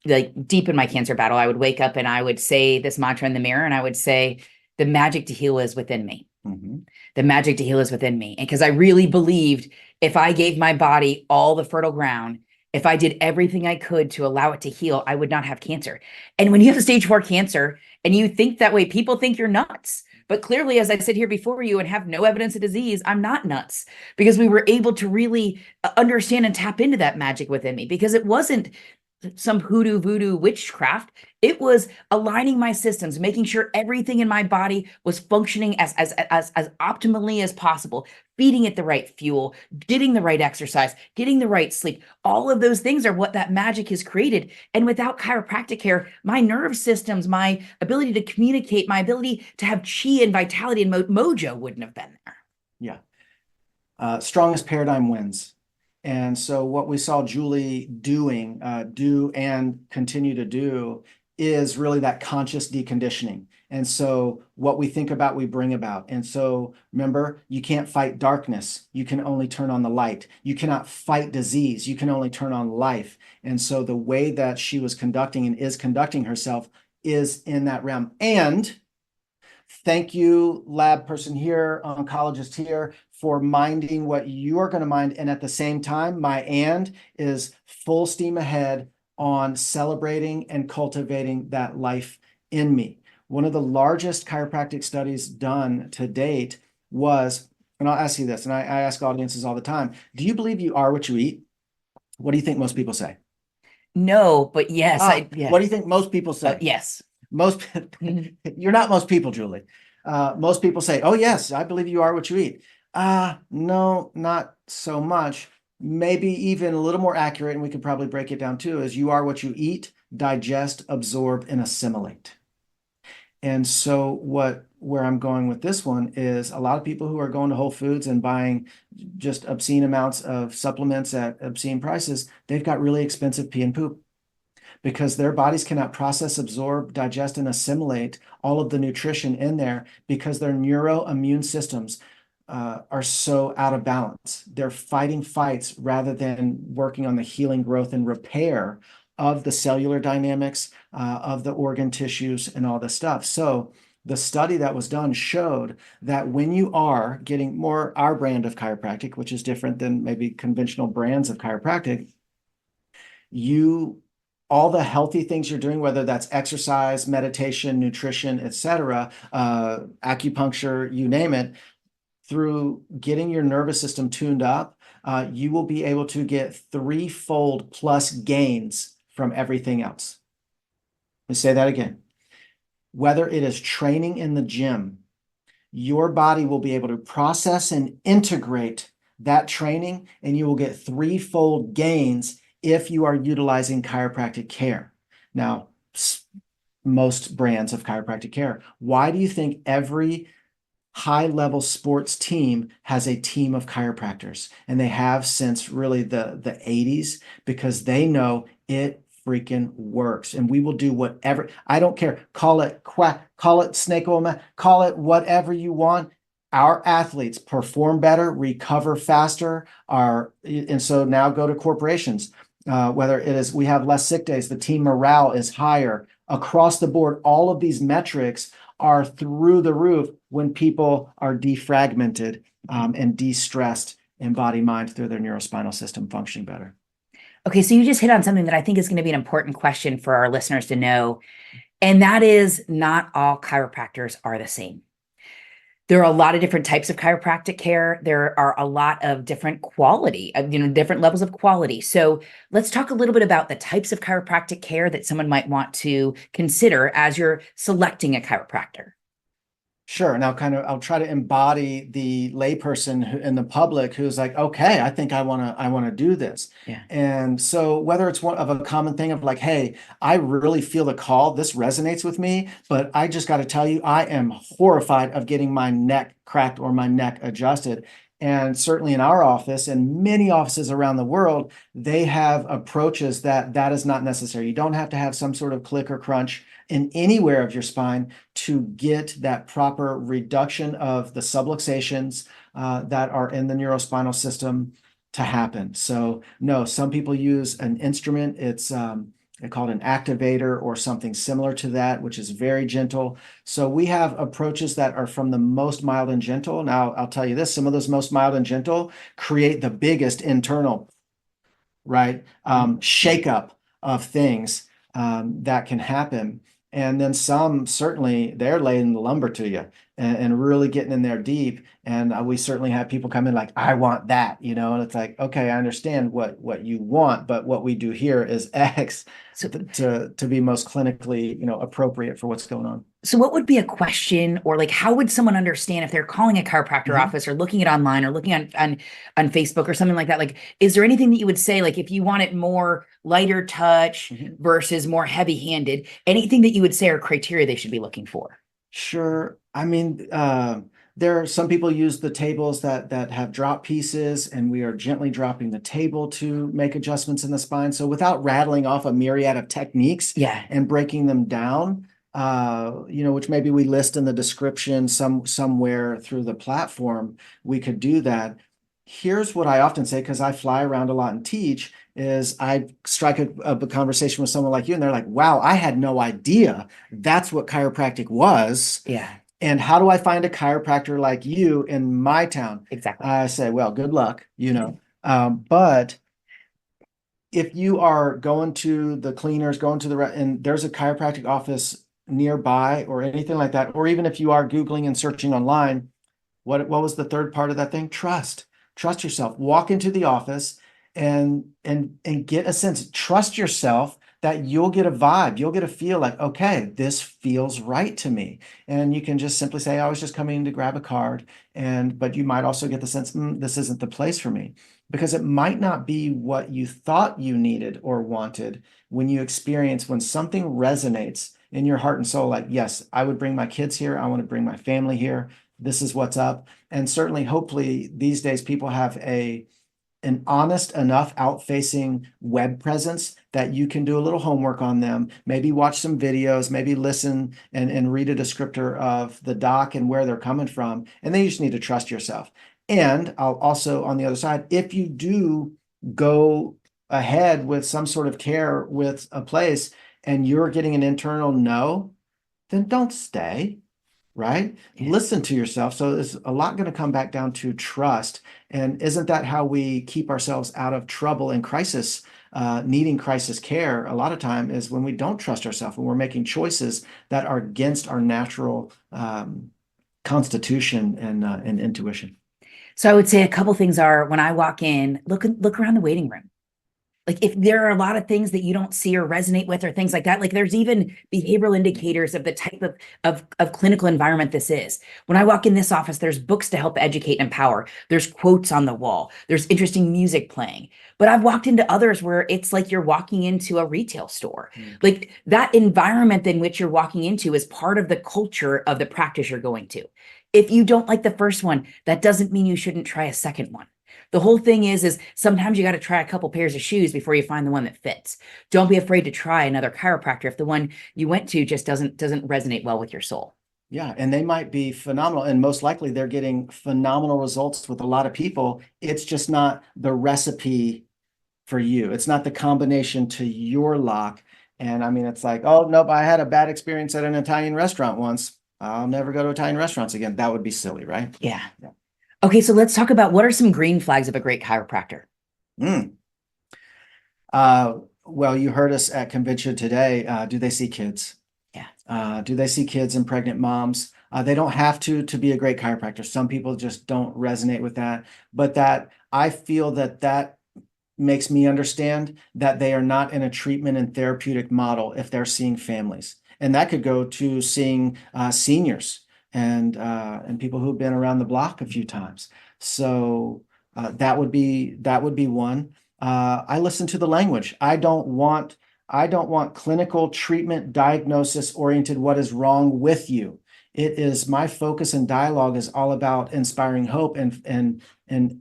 like deep in my cancer battle, I would wake up and I would say this mantra in the mirror, and I would say, the magic to heal is within me. Mhm. The magic to heal is within me. And because I really believed if I gave my body all the fertile ground, if I did everything I could to allow it to heal, I would not have cancer. And when you have stage 4 cancer and you think that way, people think you're nuts. But clearly, as I sit here before you and have no evidence of disease, I'm not nuts because we were able to really understand and tap into that magic within me because it wasn't some hoodoo voodoo witchcraft. It was aligning my systems, making sure everything in my body was functioning as optimally as possible, feeding it the right fuel, getting the right exercise, getting the right sleep. All of those things are what that magic has created. And without chiropractic care, my nerve systems, my ability to communicate, my ability to have chi and vitality and mojo wouldn't have been there. Yeah. Strongest paradigm wins. And so what we saw Julie do and continue to do is really that conscious deconditioning. And so what we think about, we bring about. And so remember, you can't fight darkness. You can only turn on the light. You cannot fight disease. You can only turn on life. And so the way that she was conducting and is conducting herself is in that realm. And thank you, lab person here, oncologist here, for minding what you are going to mind. And at the same time, my and is full steam ahead on celebrating and cultivating that life in me. One of the largest chiropractic studies done to date was, and I'll ask you this, and I ask audiences all the time, do you believe you are what you eat? What do you think most people say? No, but yes, What do you think most people say? Yes. Most, you're not most people, Julie. Most people say, oh, yes, I believe you are what you eat. No, not so much. Maybe even a little more accurate, and we could probably break it down too, is you are what you eat, digest, absorb, and assimilate. And so where I'm going with this one is a lot of people who are going to Whole Foods and buying just obscene amounts of supplements at obscene prices, they've got really expensive pee and poop because their bodies cannot process, absorb, digest, and assimilate all of the nutrition in there because their neuroimmune systems are so out of balance. They're fighting fights rather than working on the healing, growth, and repair of the cellular dynamics, of the organ tissues, and all this stuff. So the study that was done showed that when you are getting more our brand of chiropractic, which is different than maybe conventional brands of chiropractic, all the healthy things you're doing, whether that's exercise, meditation, nutrition, etc., acupuncture, you name it, through getting your nervous system tuned up, you will be able to get threefold plus gains from everything else. Let me say that again. Whether it is training in the gym, your body will be able to process and integrate that training, and you will get threefold gains if you are utilizing chiropractic care. Now, most brands of chiropractic care. Why do you think every high-level sports team has a team of chiropractors? And they have since really the 80s because they know it freaking works. And we will do whatever. I don't care. Call it quack, call it snake oil, call it whatever you want. Our athletes perform better, recover faster, and so now go to corporations. Whether it is we have less sick days, the team morale is higher across the board. All of these metrics are through the roof when people are defragmented and de-stressed in body, mind through their neurospinal system functioning better. Okay, so you just hit on something that I think is going to be an important question for our listeners to know, and that is not all chiropractors are the same. There are a lot of different types of chiropractic care. There are a lot of different quality, different levels of quality. So let's talk a little bit about the types of chiropractic care that someone might want to consider as you're selecting a chiropractor. Sure. Now, I'll try to embody the layperson in the public who's like, okay, I think I want to do this. Yeah. And so whether it's one of a common thing of like, hey, I really feel the call, this resonates with me, but I just got to tell you, I am horrified of getting my neck cracked or my neck adjusted. And certainly in our office and many offices around the world, they have approaches that is not necessary. You don't have to have some sort of click or crunch in anywhere of your spine to get that proper reduction of the subluxations that are in the neurospinal system to happen. So no, some people use an instrument. It's called an activator or something similar to that, which is very gentle. So we have approaches that are from the most mild and gentle. Now, I'll tell you this, some of those most mild and gentle create the biggest internal, right, shakeup of things that can happen. And then some, certainly, they're laying the lumber to you and really getting in there deep. And we certainly have people come in like, I want that, and it's like, okay, I understand what you want, but what we do here is X to be most clinically, appropriate for what's going on. So what would be a question, or like how would someone understand if they're calling a chiropractor office or looking at online or looking on Facebook or something like that? Like, is there anything that you would say, like if you want it more lighter touch versus more heavy-handed, anything that you would say are criteria they should be looking for? Sure. I mean, there are some people use the tables that have drop pieces, and we are gently dropping the table to make adjustments in the spine. So without rattling off a myriad of techniques and breaking them down, which maybe we list in the description somewhere through the platform, we could do that. Here's what I often say, because I fly around a lot and teach, is I strike a conversation with someone like you, and they're like, wow, I had no idea that's what chiropractic was. Yeah. And how do I find a chiropractor like you in my town? Exactly. I say, well, good luck, but if you are going to the cleaners, and there's a chiropractic office nearby or anything like that, or even if you are Googling and searching online, what was the third part of that thing? Trust yourself. Walk into the office and get a sense. Trust yourself that you'll get a vibe. You'll get a feel like, okay, this feels right to me. And you can just simply say, I was just coming to grab a card. But you might also get the sense, this isn't the place for me, because it might not be what you thought you needed or wanted when something resonates in your heart and soul, like, yes, I would bring my kids here. I want to bring my family here. This is what's up. And certainly, hopefully, these days people have an honest enough out-facing web presence that you can do a little homework on them, maybe watch some videos, maybe listen and read a descriptor of the doc and where they're coming from. And then you just need to trust yourself. And I'll also, on the other side, if you do go ahead with some sort of care with a place and you're getting an internal no, then don't stay. Right? Yeah. Listen to yourself. So there's a lot going to come back down to trust. And isn't that how we keep ourselves out of trouble and crisis, needing crisis care? A lot of time is when we don't trust ourselves, when we're making choices that are against our natural constitution and intuition. So I would say a couple things are, when I walk in, look around the waiting room. Like if there are a lot of things that you don't see or resonate with or things like that, like there's even behavioral indicators of the type of clinical environment this is. When I walk in this office, there's books to help educate and empower. There's quotes on the wall. There's interesting music playing. But I've walked into others where it's like you're walking into a retail store. Like that environment in which you're walking into is part of the culture of the practice you're going to. If you don't like the first one, that doesn't mean you shouldn't try a second one. The whole thing is sometimes you got to try a couple pairs of shoes before you find the one that fits. Don't be afraid to try another chiropractor if the one you went to just doesn't resonate well with your soul. Yeah, and they might be phenomenal, and most likely they're getting phenomenal results with a lot of people. It's just not the recipe for you. It's not the combination to your lock. And I mean, it's like, oh, nope, I had a bad experience at an Italian restaurant once. I'll never go to Italian restaurants again. That would be silly, right? Yeah. Okay, so let's talk about what are some green flags of a great chiropractor? Well, you heard us at convention today. Do they see kids? Yeah. Do they see kids and pregnant moms? They don't have to be a great chiropractor. Some people just don't resonate with that. But that I feel that makes me understand that they are not in a treatment and therapeutic model if they're seeing families. And that could go to seeing seniors and people who've been around the block a few times. So that would be one. I listen to the language. I don't want clinical treatment diagnosis oriented what is wrong with you. It is my focus and dialogue is all about inspiring hope and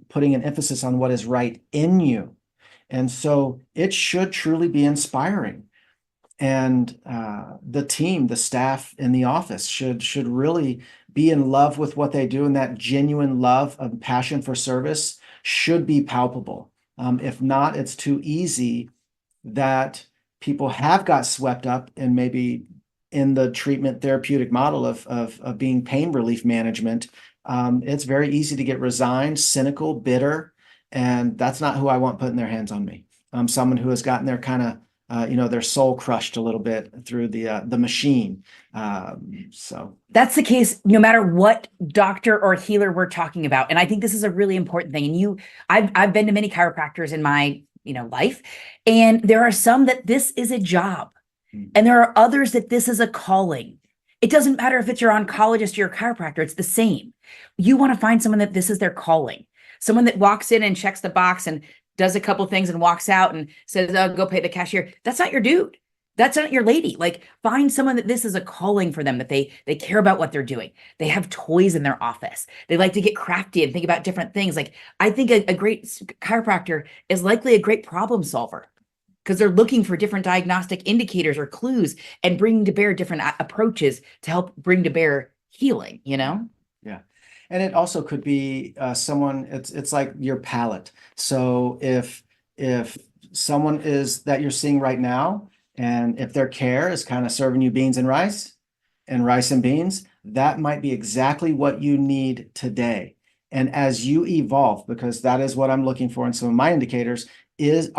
putting an emphasis on what is right in you. And so it should truly be inspiring. And the team, the staff in the office should really be in love with what they do, and that genuine love and passion for service should be palpable. If not, it's too easy that people have got swept up in maybe in the treatment therapeutic model of being pain relief management. It's very easy to get resigned, cynical, bitter, and that's not who I want putting their hands on me. I'm someone who has gotten their kind of their soul crushed a little bit through the machine. So that's the case no matter what doctor or healer we're talking about. And I think this is a really important thing. And I've been to many chiropractors in my life, and there are some that this is a job, and there are others that this is a calling. It doesn't matter if it's your oncologist or your chiropractor, it's the same. You want to find someone that this is their calling, someone that walks in and checks the box and does a couple things and walks out and says, oh, go pay the cashier. That's not your dude. That's not your lady. Like, find someone that this is a calling for them, that they care about what they're doing. They have toys in their office. They like to get crafty and think about different things. Like, I think a great chiropractor is likely a great problem solver, because they're looking for different diagnostic indicators or clues and bringing to bear different approaches to help bring to bear healing, Yeah. And it also could be someone, it's like your palate. So if someone is that you're seeing right now, and if their care is kind of serving you beans and rice and beans, that might be exactly what you need today. And as you evolve, because that is what I'm looking for in some of my indicators, is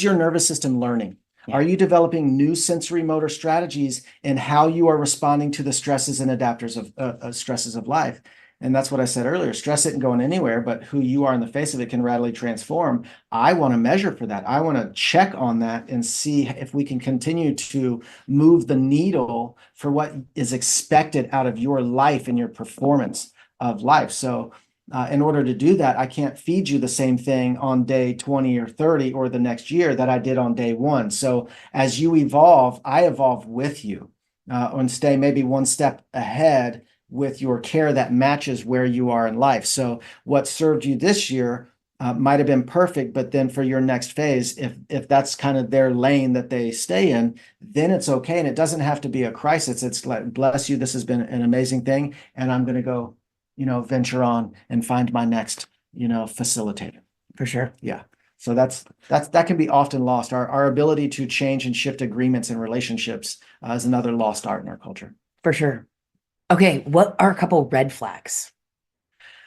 your nervous system learning? Yeah. Are you developing new sensory motor strategies in how you are responding to the stresses and adapters of stresses of life? And that's what I said earlier. Stress isn't going anywhere, but who you are in the face of it can radically transform. I want to measure for that. I want to check on that and see if we can continue to move the needle for what is expected out of your life and your performance of life. So in order to do that, I can't feed you the same thing on day 20 or 30 or the next year that I did on day 1. So as you evolve, I evolve with you and stay maybe one step ahead with your care that matches where you are in life. So what served you this year might have been perfect, but then for your next phase, if that's kind of their lane that they stay in, then it's okay. And it doesn't have to be a crisis. It's like, bless you, this has been an amazing thing, and I'm going to go, venture on and find my next, facilitator. For sure. Yeah. So that can be often lost. Our ability to change and shift agreements and relationships is another lost art in our culture. For sure. Okay, what are a couple red flags?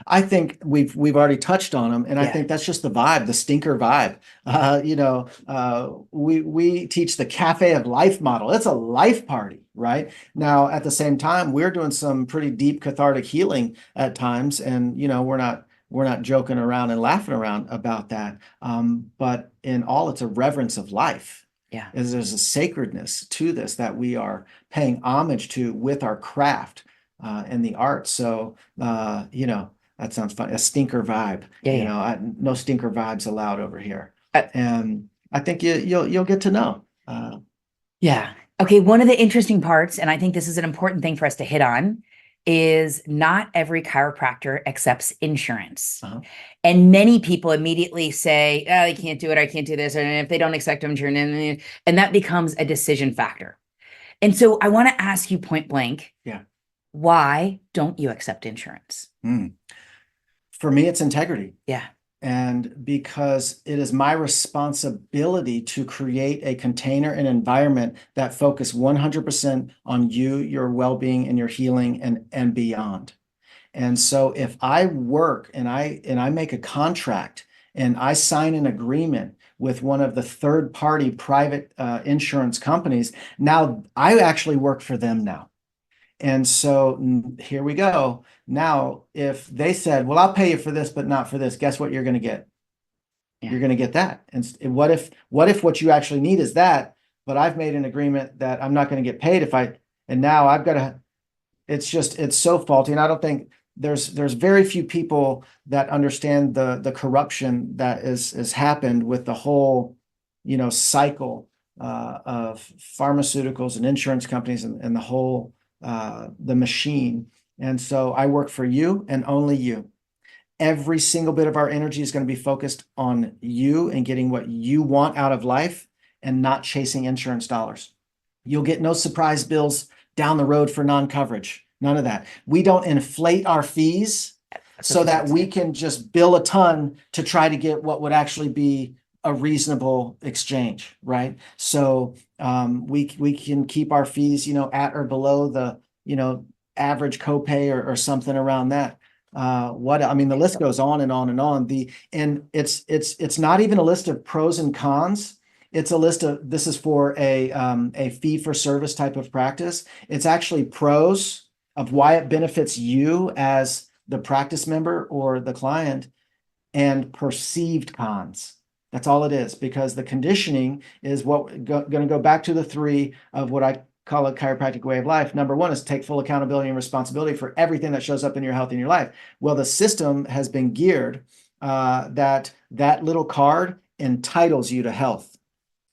I think we've already touched on them, and I think that's just the vibe, the stinker vibe. We teach the cafe of life model. It's a life party, right? Now, at the same time, we're doing some pretty deep cathartic healing at times, and we're not joking around and laughing around about that. But in all, it's a reverence of life. Yeah, there's a sacredness to this that we are paying homage to with our craft. And the art. So, that sounds fun. A stinker vibe. No stinker vibes allowed over here. And I think you'll get to know. Yeah. Okay. One of the interesting parts, and I think this is an important thing for us to hit on, is not every chiropractor accepts insurance. And many people immediately say, oh, I can't do it. I can't do this. And if they don't accept insurance, and that becomes a decision factor. And so I want to ask you point blank. Yeah. Why don't you accept insurance? For me, it's integrity. Yeah. And because it is my responsibility to create a container and environment that focus 100% on you, your well-being, and your healing and beyond. And so if I work and I make a contract and I sign an agreement with one of the third-party private insurance companies, now I actually work for them now. And so here we go. Now, if they said, well, I'll pay you for this, but not for this, guess what you're going to get? Yeah. You're going to get that. And what if what you actually need is that, but I've made an agreement that I'm not going to get paid and now I've got to, it's so faulty. And I don't think there's very few people that understand the corruption that is happened with the whole, cycle of pharmaceuticals and insurance companies and the whole, the machine. And so I work for you and only you. Every single bit of our energy is going to be focused on you and getting what you want out of life and not chasing insurance dollars. You'll get no surprise bills down the road for non-coverage. None of that. We don't inflate our fees so that we can just bill a ton to try to get what would actually be a reasonable exchange, right? So we can keep our fees, at or below the, average copay or something around that. The list goes on and on and on. And it's not even a list of pros and cons. It's a list of, this is for a fee for service type of practice. It's actually pros of why it benefits you as the practice member or the client, and perceived cons. That's all it is, because the conditioning is going to go back to the three of what I call a chiropractic way of life. Number one is take full accountability and responsibility for everything that shows up in your health in your life. Well, the system has been geared that little card entitles you to health.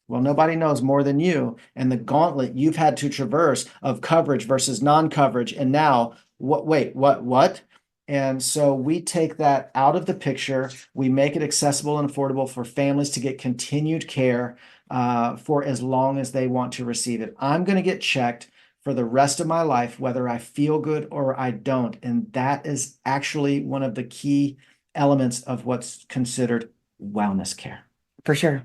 Well, nobody knows more than you, and the gauntlet you've had to traverse of coverage versus non-coverage. And now what? And so we take that out of the picture. We make it accessible and affordable for families to get continued care for as long as they want to receive it. I'm going to get checked for the rest of my life, whether I feel good or I don't. And that is actually one of the key elements of what's considered wellness care. For sure.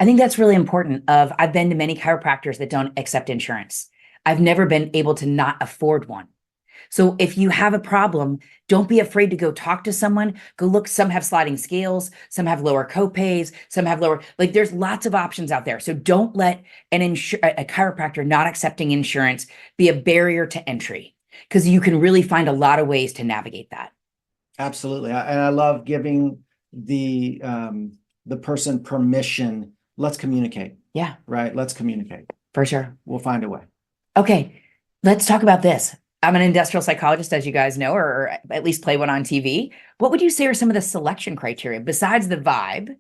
I think that's really important. I've been to many chiropractors that don't accept insurance. I've never been able to not afford one. So if you have a problem, don't be afraid to go talk to someone. Go look. Some have sliding scales, some have lower copays, some have lower, there's lots of options out there. So don't let a chiropractor not accepting insurance be a barrier to entry, because you can really find a lot of ways to navigate that. Absolutely. And I love giving the person permission. Let's communicate. Yeah. Right. Let's communicate. For sure. We'll find a way. Okay. Let's talk about this. I'm an industrial psychologist, as you guys know, or at least play one on TV. What would you say are some of the selection criteria besides the vibe?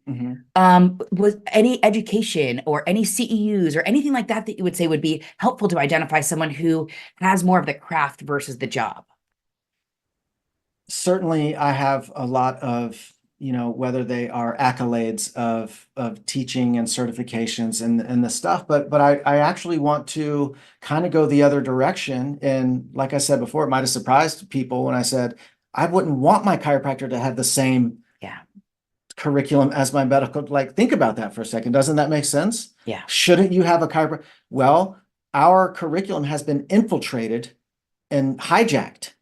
Was any education or any CEUs or anything like that you would say would be helpful to identify someone who has more of the craft versus the job? Certainly, I have a lot of, whether they are accolades of teaching and certifications and the stuff, but I actually want to kind of go the other direction. And like I said before, it might have surprised people when I said I wouldn't want my chiropractor to have the same curriculum as my medical. Think about that for a second. Doesn't that make sense? Yeah. Shouldn't you have a chiropractor? Well, our curriculum has been infiltrated and hijacked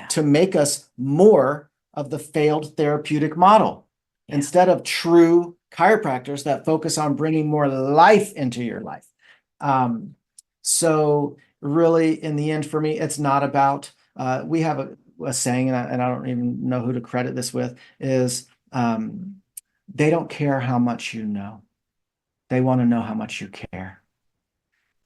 to make us more of the failed therapeutic model instead of true chiropractors that focus on bringing more life into your life. So really, in the end, for me, it's not about, we have a saying, and I don't even know who to credit this with, is they don't care how much you know. They want to know how much you care.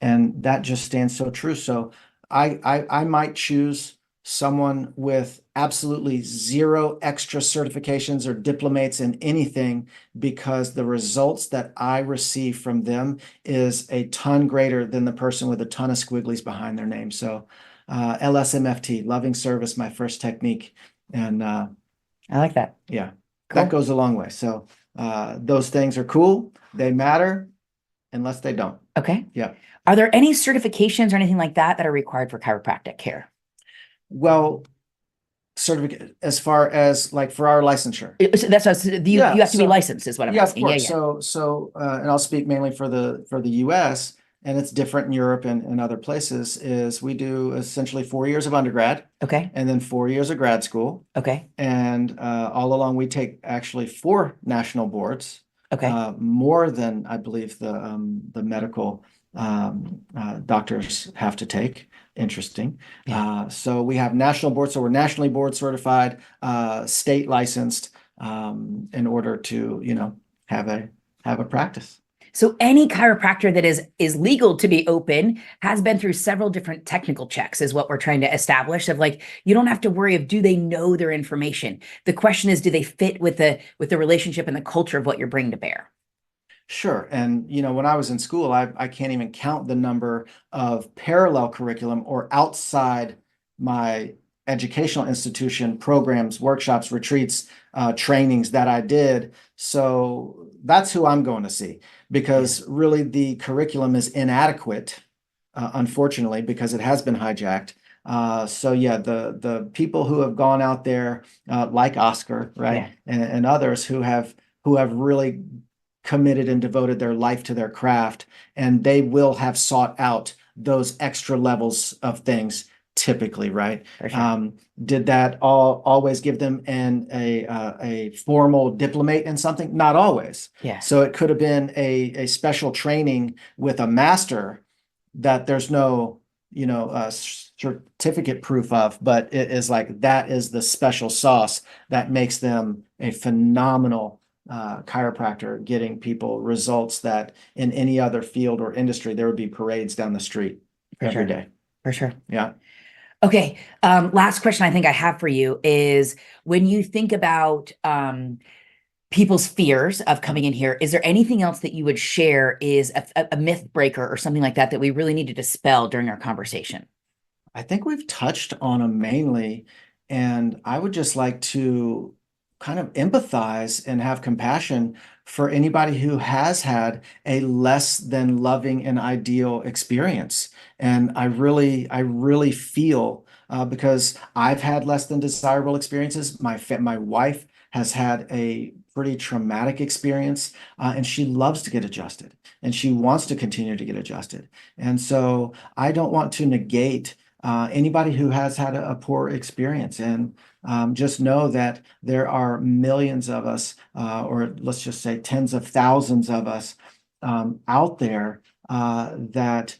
And that just stands so true. So I might choose someone with absolutely zero extra certifications or diplomates in anything, because the results that I receive from them is a ton greater than the person with a ton of squigglies behind their name. So LSMFT, loving service, my first technique. And I like that. Yeah, cool. That goes a long way. So those things are cool. They matter unless they don't. Okay. Yeah. Are there any certifications or anything like that that are required for chiropractic care? Well, as far as for our licensure. That's what you have to be licensed, is what I'm asking. Of course. So and I'll speak mainly for the US, and it's different in Europe and other places, is we do essentially 4 years of undergrad. Okay. And then 4 years of grad school. Okay. And all along we take actually 4 national boards. Okay. More than I believe the medical doctors have to take. Interesting. Yeah. So we have national boards, so we're nationally board certified, state licensed, in order to, have a practice. So any chiropractor that is legal to be open has been through several different technical checks, is what we're trying to establish. Of you don't have to worry of, do they know their information? The question is, do they fit with the relationship and the culture of what you're bringing to bear? Sure. And, when I was in school, I can't even count the number of parallel curriculum or outside my educational institution programs, workshops, retreats, trainings that I did. So that's who I'm going to see, because really the curriculum is inadequate, unfortunately, because it has been hijacked. So yeah, the people who have gone out there, like Oscar, right, and others who have really committed and devoted their life to their craft, and they will have sought out those extra levels of things typically, right? For sure. Did that always give them a formal diplomate in something? Not always. Yeah. So it could have been a special training with a master that there's no, certificate proof of, but it is like that is the special sauce that makes them a phenomenal chiropractor, getting people results that in any other field or industry, there would be parades down the street every day. For sure. Yeah. Okay. Last question I think I have for you is when you think about people's fears of coming in here, is there anything else that you would share is a myth breaker or something like that that we really need to dispel during our conversation? I think we've touched on them mainly, and I would just like to kind of empathize and have compassion for anybody who has had a less than loving and ideal experience. And I really feel because I've had less than desirable experiences. My wife has had a pretty traumatic experience, and she loves to get adjusted, and she wants to continue to get adjusted. And so I don't want to negate anybody who has had a poor experience. And just know that there are millions of us, or let's just say tens of thousands of us out there that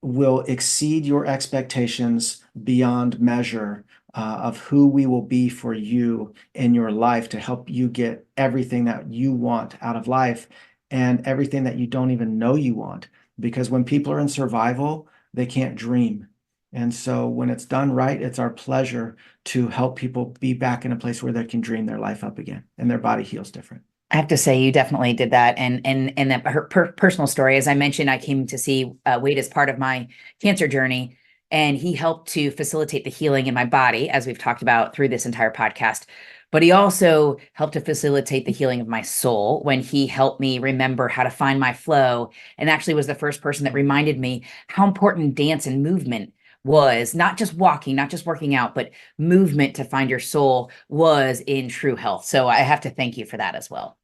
will exceed your expectations beyond measure of who we will be for you in your life to help you get everything that you want out of life and everything that you don't even know you want. Because when people are in survival, they can't dream. And so when it's done right, it's our pleasure to help people be back in a place where they can dream their life up again and their body heals different. I have to say, you definitely did that, and that her personal story. As I mentioned, I came to see Wade as part of my cancer journey, and he helped to facilitate the healing in my body, as we've talked about through this entire podcast. But he also helped to facilitate the healing of my soul when he helped me remember how to find my flow, and actually was the first person that reminded me how important dance and movement was, not just walking, not just working out, but movement to find your soul was in true health. So I have to thank you for that as well.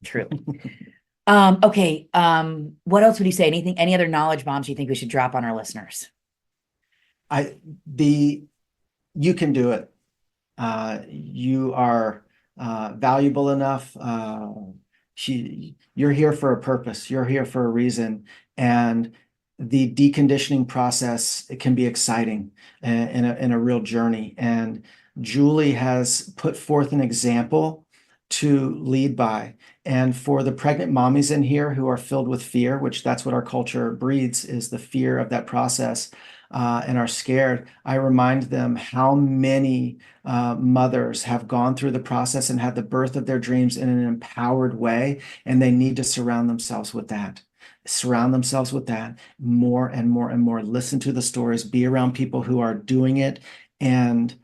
Truly. Okay. What else would you say? Anything, any other knowledge bombs you think we should drop on our listeners? You can do it. You are valuable enough. You're here for a purpose. You're here for a reason. And the deconditioning process, it can be exciting in a real journey. And Julie has put forth an example to lead by. And for the pregnant mommies in here who are filled with fear, which that's what our culture breeds, is the fear of that process, and are scared, I remind them how many mothers have gone through the process and had the birth of their dreams in an empowered way, and they need to surround themselves with that. Surround themselves with that more and more and more. Listen to the stories, be around people who are doing it, and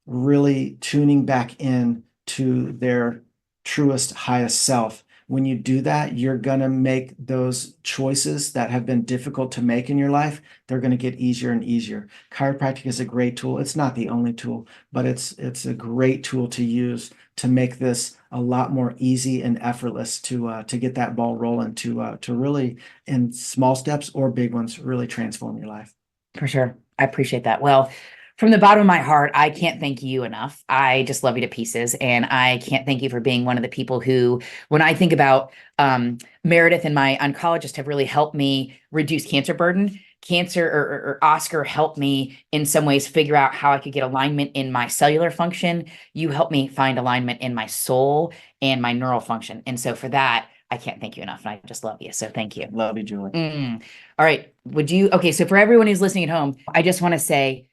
really tuning back in to their truest, highest self. When you do that, you're going to make those choices that have been difficult to make in your life. They're going to get easier and easier. Chiropractic is a great tool. It's not the only tool, but it's a great tool to use to make this a lot more easy and effortless to get that ball rolling, to really, in small steps or big ones, really transform your life. For sure. I appreciate that. Well, from the bottom of my heart, I can't thank you enough. I just love you to pieces. And I can't thank you for being one of the people who, when I think about Meredith and my oncologist have really helped me reduce cancer burden. Cancer or Oscar helped me in some ways figure out how I could get alignment in my cellular function. You helped me find alignment in my soul and my neural function. And so for that, I can't thank you enough. And I just love you. So thank you. Love you, Julie. All right. Okay. So for everyone who's listening at home, I just want to say,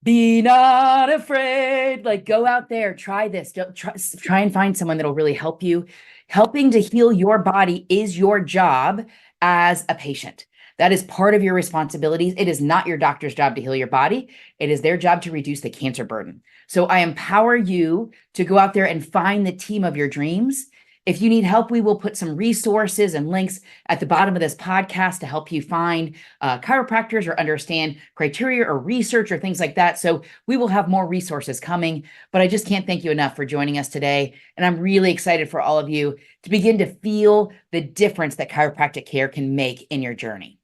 be not afraid. Like, go out there, try this. Try and find someone that'll really help you. Helping to heal your body is your job as a patient. That is part of your responsibilities. It is not your doctor's job to heal your body. It is their job to reduce the cancer burden. So I empower you to go out there and find the team of your dreams. If you need help, we will put some resources and links at the bottom of this podcast to help you find chiropractors or understand criteria or research or things like that. So we will have more resources coming, but I just can't thank you enough for joining us today. And I'm really excited for all of you to begin to feel the difference that chiropractic care can make in your journey.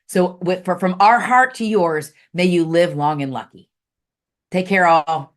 So from our heart to yours, may you live long and lucky. Take care, all.